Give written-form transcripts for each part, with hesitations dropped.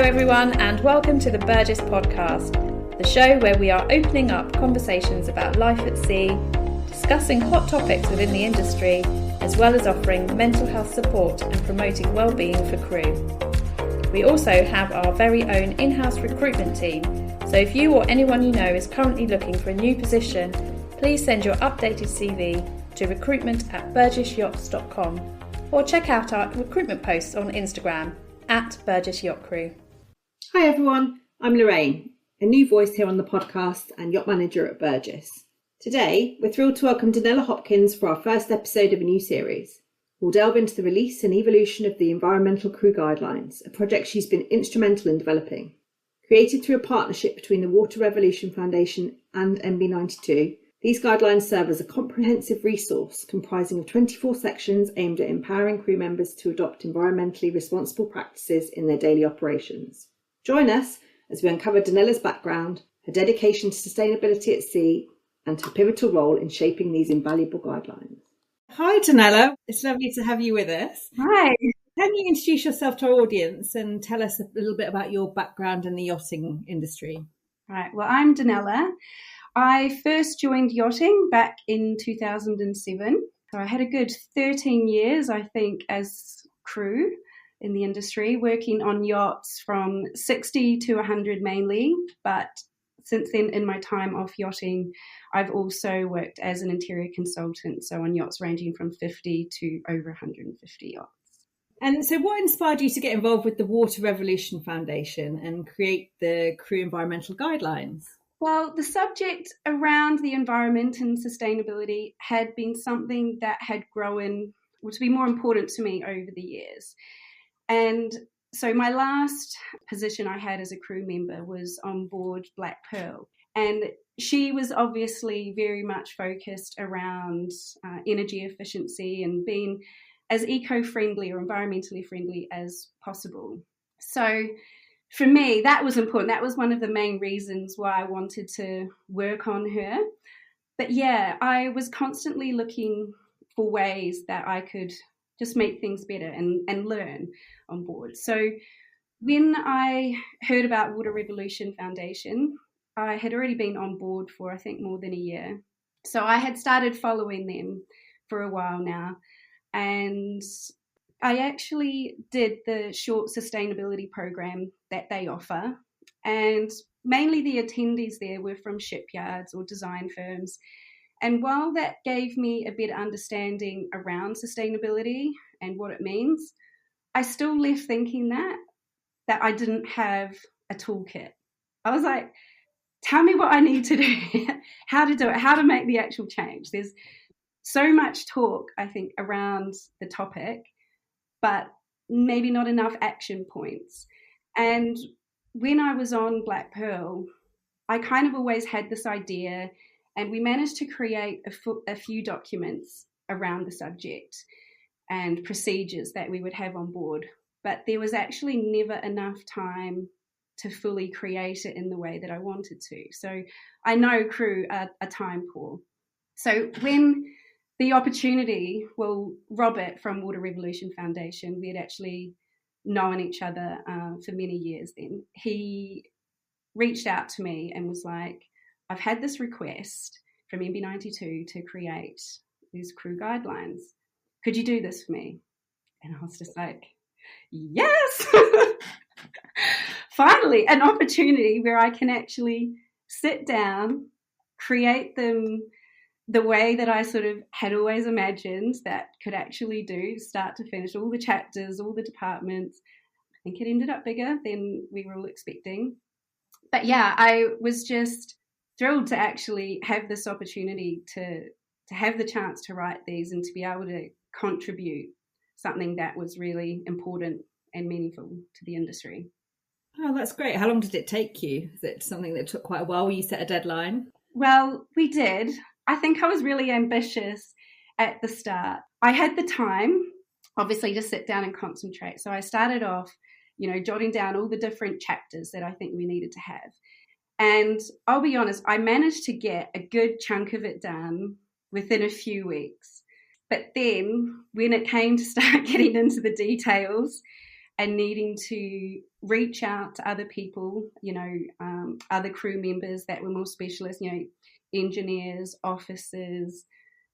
everyone, and welcome to the Burgess podcast, the show where we are opening up conversations about life at sea, discussing hot topics within the industry, as well as offering mental health support and promoting well-being for crew. We also have our very own in-house recruitment team, so if you or anyone you know is currently looking for a new position, please send your updated CV to recruitment@burgessyachts.com or check out our recruitment posts on Instagram @Burgess Yacht Crew. Hi everyone, I'm Lorraine, a new voice here on the podcast and yacht manager at Burgess. Today, we're thrilled to welcome Danella Hopkins for our first episode of a new series. We'll delve into the release and evolution of the Environmental Crew Guidelines, a project she's been instrumental in developing. Created through a partnership between the Water Revolution Foundation and MB92, these guidelines serve as a comprehensive resource comprising of 24 sections aimed at empowering crew members to adopt environmentally responsible practices in their daily operations. Join us as we uncover Danella's background, her dedication to sustainability at sea, and her pivotal role in shaping these invaluable guidelines. Hi Danella, it's lovely to have you with us. Hi. Can you introduce yourself to our audience and tell us a little bit about your background in the yachting industry? Right, well, I'm Danella. I first joined yachting back in 2007. So I had a good 13 years, I think, as crew in the industry, working on yachts from 60 to 100 mainly. But since then, in my time off yachting, I've also worked as an interior consultant, so on yachts ranging from 50 to over 150 yachts. And so what inspired you to get involved with the Water Revolution Foundation and create the Crew Environmental Guidelines? Well, the subject around the environment and sustainability had been something that had grown, or to be more important to me over the years. And so my last position I had as a crew member was on board Black Pearl. And she was obviously very much focused around energy efficiency and being as eco-friendly or environmentally friendly as possible. So for me, that was important. That was one of the main reasons why I wanted to work on her. But yeah, I was constantly looking for ways that I could just make things better and learn on board. So when I heard about Water Revolution Foundation, I had already been on board for, I think, more than a year. So I had started following them for a while now. And I actually did the short sustainability program that they offer. And mainly the attendees there were from shipyards or design firms. And while that gave me a better understanding around sustainability and what it means, I still left thinking that I didn't have a toolkit. I was like, tell me what I need to do, how to do it, how to make the actual change. There's so much talk, I think, around the topic, but maybe not enough action points. And when I was on Black Pearl, I kind of always had this idea, and we managed to create a few documents around the subject and procedures that we would have on board. But there was actually never enough time to fully create it in the way that I wanted to. So I know crew are time poor. So when the opportunity, well, Robert from Water Revolution Foundation, we had actually known each other for many years then. He reached out to me and was like, I've had this request from MB92 to create these crew guidelines. Could you do this for me? And I was just like, yes! Finally, an opportunity where I can actually sit down, create them the way that I sort of had always imagined that could actually do, start to finish, all the chapters, all the departments. I think it ended up bigger than we were all expecting. But yeah, I was just thrilled to actually have this opportunity to have the chance to write these and to be able to contribute something that was really important and meaningful to the industry. Oh, that's great. How long did it take you? Is it something that took quite a while? You set a deadline? Well, we did. I think I was really ambitious at the start. I had the time, obviously, to sit down and concentrate. So I started off, jotting down all the different chapters that I think we needed to have. And I'll be honest, I managed to get a good chunk of it done within a few weeks. But then when it came to start getting into the details, and needing to reach out to other people, other crew members that were more specialist, engineers, officers,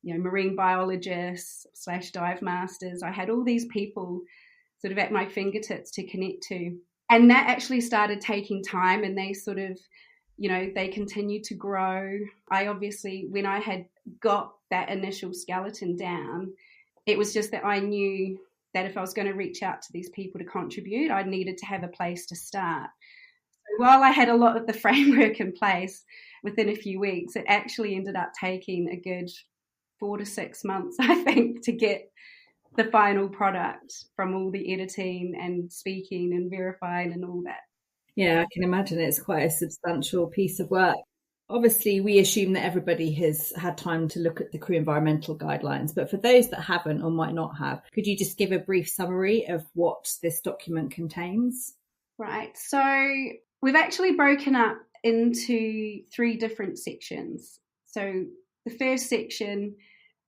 marine biologists / dive masters. I had all these people sort of at my fingertips to connect to. And that actually started taking time, and they sort of, they continued to grow. I obviously, when I had got that initial skeleton down, it was just that I knew that if I was going to reach out to these people to contribute, I needed to have a place to start. So while I had a lot of the framework in place, within a few weeks, it actually ended up taking a good 4 to 6 months, I think, to get the final product, from all the editing and speaking and verifying and all that. Yeah, I can imagine it's quite a substantial piece of work. Obviously, we assume that everybody has had time to look at the crew environmental guidelines, but for those that haven't or might not have, could you just give a brief summary of what this document contains? Right. So we've actually broken up into 3 different sections. So the first section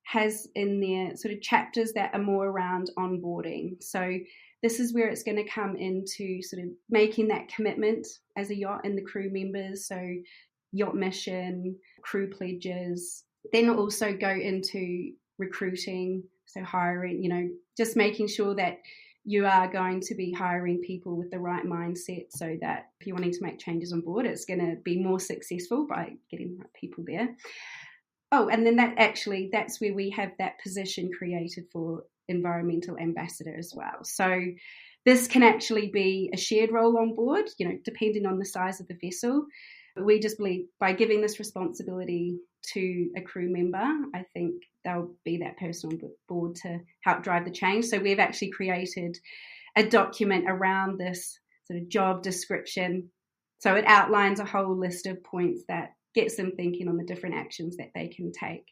has in there sort of chapters that are more around onboarding. So this is where it's going to come into sort of making that commitment as a yacht and the crew members. So yacht mission, crew pledges. Then it'll also go into recruiting, so hiring, just making sure that you are going to be hiring people with the right mindset, so that if you're wanting to make changes on board, it's going to be more successful by getting the right people there. Oh, and then that's where we have that position created for environmental ambassador as well. So this can actually be a shared role on board, depending on the size of the vessel. But we just believe by giving this responsibility to a crew member, I think they'll be that person on board to help drive the change. So we've actually created a document around this sort of job description. So it outlines a whole list of points that gets them thinking on the different actions that they can take.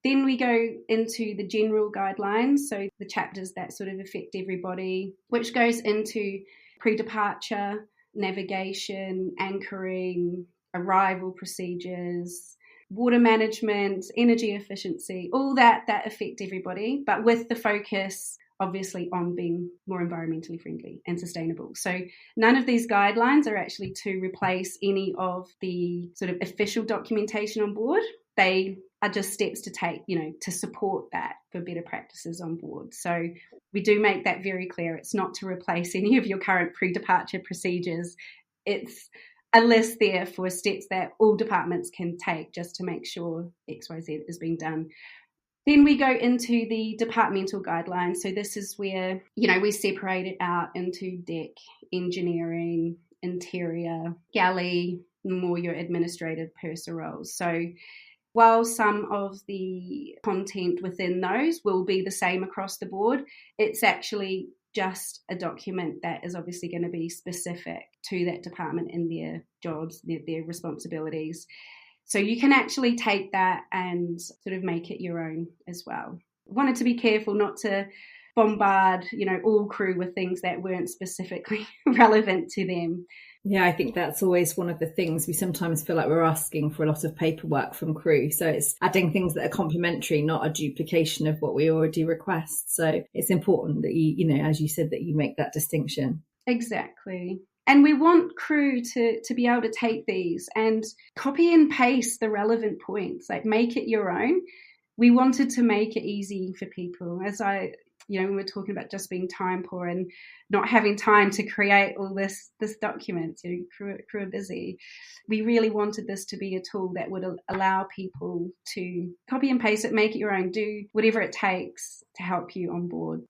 Then we go into the general guidelines, so the chapters that sort of affect everybody, which goes into pre-departure, navigation, anchoring, arrival procedures, water management, energy efficiency, all that affect everybody, but with the focus obviously on being more environmentally friendly and sustainable. So none of these guidelines are actually to replace any of the sort of official documentation on board. They are just steps to take, to support that for better practices on board. So we do make that very clear. It's not to replace any of your current pre-departure procedures. It's a list there for steps that all departments can take just to make sure XYZ is being done. Then we go into the departmental guidelines. So this is where, we separate it out into deck, engineering, interior, galley, more your administrative purser roles. So while some of the content within those will be the same across the board, it's actually just a document that is obviously going to be specific to that department in their jobs, their responsibilities. So you can actually take that and sort of make it your own as well. Wanted to be careful not to bombard, all crew with things that weren't specifically relevant to them. Yeah, I think that's always one of the things we sometimes feel like we're asking for a lot of paperwork from crew. So it's adding things that are complementary, not a duplication of what we already request. So it's important that you, as you said, that you make that distinction. Exactly. And we want crew to be able to take these and copy and paste the relevant points, like make it your own. We wanted to make it easy for people. As when we're talking about just being time poor and not having time to create all this document, crew are busy. We really wanted this to be a tool that would allow people to copy and paste it, make it your own, do whatever it takes to help you on board.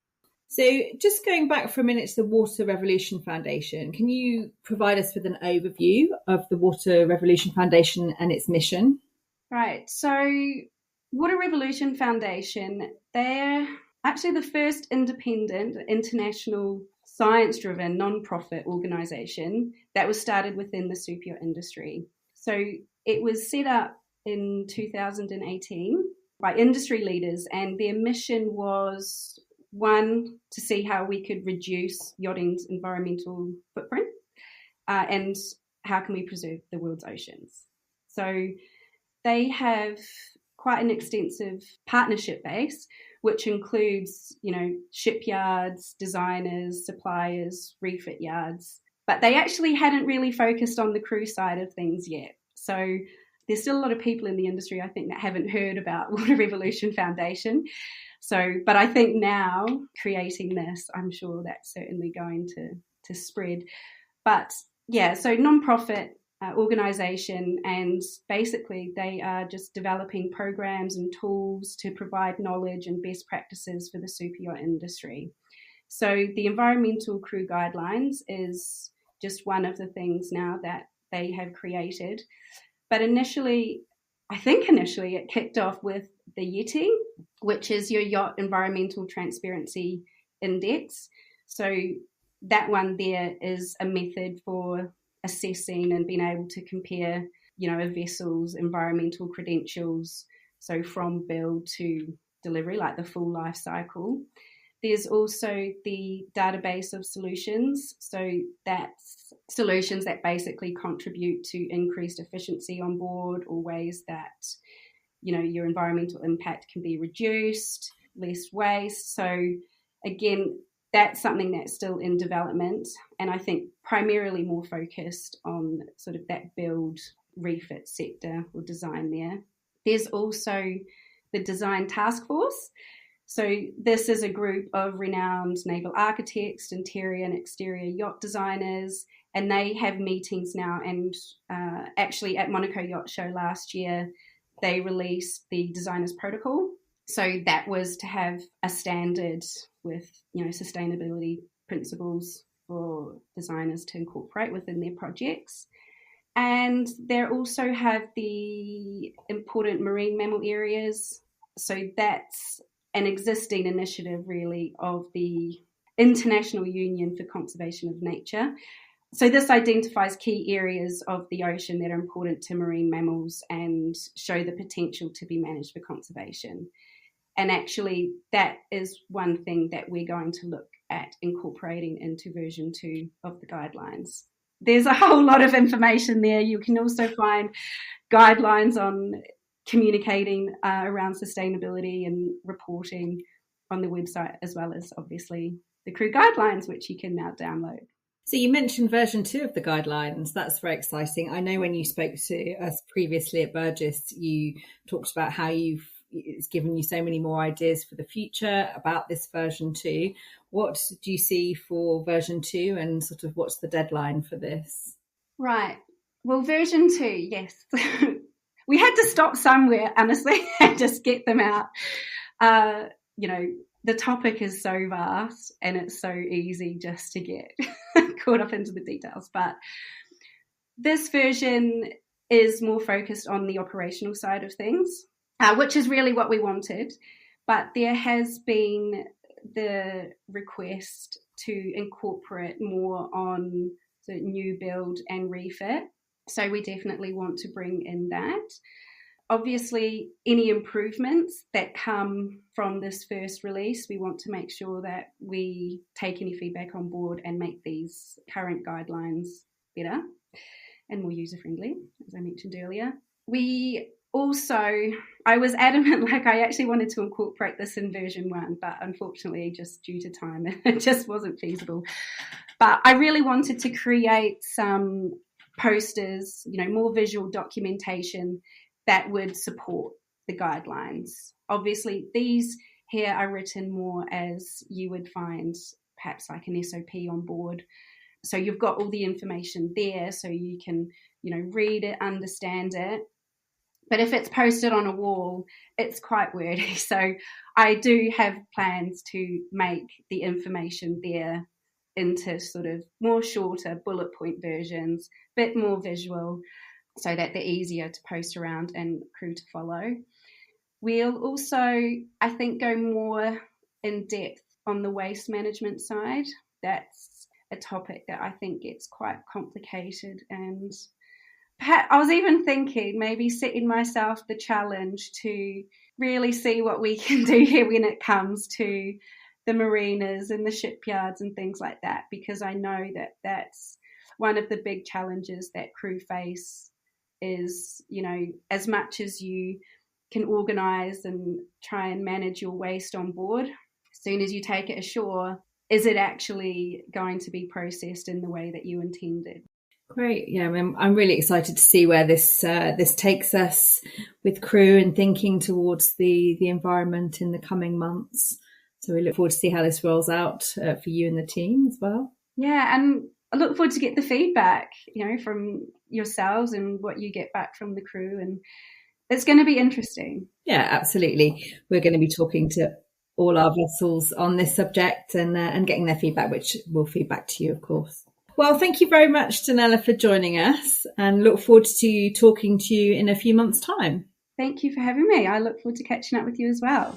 So just going back for a minute to the Water Revolution Foundation, can you provide us with an overview of the Water Revolution Foundation and its mission? Right. So Water Revolution Foundation, they're actually the first independent, international, science-driven, non-profit organisation that was started within the superyacht industry. So it was set up in 2018 by industry leaders, and their mission was, one, to see how we could reduce yachting's environmental footprint, and how can we preserve the world's oceans. So they have quite an extensive partnership base, which includes, shipyards, designers, suppliers, refit yards. But they actually hadn't really focused on the crew side of things yet. So there's still a lot of people in the industry, I think, that haven't heard about Water Revolution Foundation. But I think now, creating this, I'm sure that's certainly going to spread. But yeah, so non-profit organisation, and basically they are just developing programs and tools to provide knowledge and best practices for the super yacht industry. So the environmental crew guidelines is just one of the things now that they have created. But initially it kicked off with the YETI, which is your Yacht Environmental Transparency Index. So that one there is a method for assessing and being able to compare, a vessel's environmental credentials, so from build to delivery, like the full life cycle. There's also the database of solutions. So that's solutions that basically contribute to increased efficiency on board, or ways that, your environmental impact can be reduced, less waste. So again, that's something that's still in development, and I think primarily more focused on sort of that build refit sector or design there. There's also the Design Task Force. So this is a group of renowned naval architects, interior and exterior yacht designers, and they have meetings now. And actually at Monaco Yacht Show last year, they released the Designers Protocol. So that was to have a standard with, sustainability principles for designers to incorporate within their projects. And they also have the important marine mammal areas. So that's an existing initiative really of the International Union for Conservation of Nature. So this identifies key areas of the ocean that are important to marine mammals and show the potential to be managed for conservation. And actually, that is one thing that we're going to look at incorporating into version 2 of the guidelines. There's a whole lot of information there. You can also find guidelines on communicating around sustainability and reporting on the website, as well as obviously the crew guidelines, which you can now download. So you mentioned version 2 of the guidelines. That's very exciting. I know when you spoke to us previously at Burgess, you talked about how it's given you so many more ideas for the future about this version 2. What do you see for version 2, and sort of what's the deadline for this? Right. Well, version 2, yes. We had to stop somewhere, honestly, and just get them out. The topic is so vast and it's so easy just to get caught up into the details. But this version is more focused on the operational side of things, which is really what we wanted. But there has been the request to incorporate more on the new build and refit. So we definitely want to bring in that. Obviously, any improvements that come from this first release, we want to make sure that we take any feedback on board and make these current guidelines better and more user-friendly, as I mentioned earlier. I was adamant, I actually wanted to incorporate this in version 1, but unfortunately, just due to time, it just wasn't feasible. But I really wanted to create some posters, more visual documentation that would support the guidelines. Obviously, these here are written more as you would find perhaps like an SOP on board. So you've got all the information there so you can, read it, understand it. But if it's posted on a wall, it's quite wordy. So I do have plans to make the information there into sort of more shorter bullet point versions, a bit more visual, so that they're easier to post around and crew to follow. We'll also, I think, go more in depth on the waste management side. That's a topic that I think gets quite complicated, and perhaps I was even thinking maybe setting myself the challenge to really see what we can do here when it comes to the marinas and the shipyards and things like that, because I know that that's one of the big challenges that crew face is, as much as you can organise and try and manage your waste on board. As soon as you take it ashore, is it actually going to be processed in the way that you intended? Great. Yeah, I'm really excited to see where this takes us with Crew and thinking towards the environment in the coming months. So we look forward to see how this rolls out for you and the team as well. Yeah, and I look forward to get the feedback, from yourselves and what you get back from the crew, and it's going to be interesting. Yeah, absolutely. We're going to be talking to all our vessels on this subject and getting their feedback, which we'll feed back to you, of course. Well, thank you very much, Danella, for joining us, and look forward to talking to you in a few months' time. Thank you for having me. I look forward to catching up with you as well.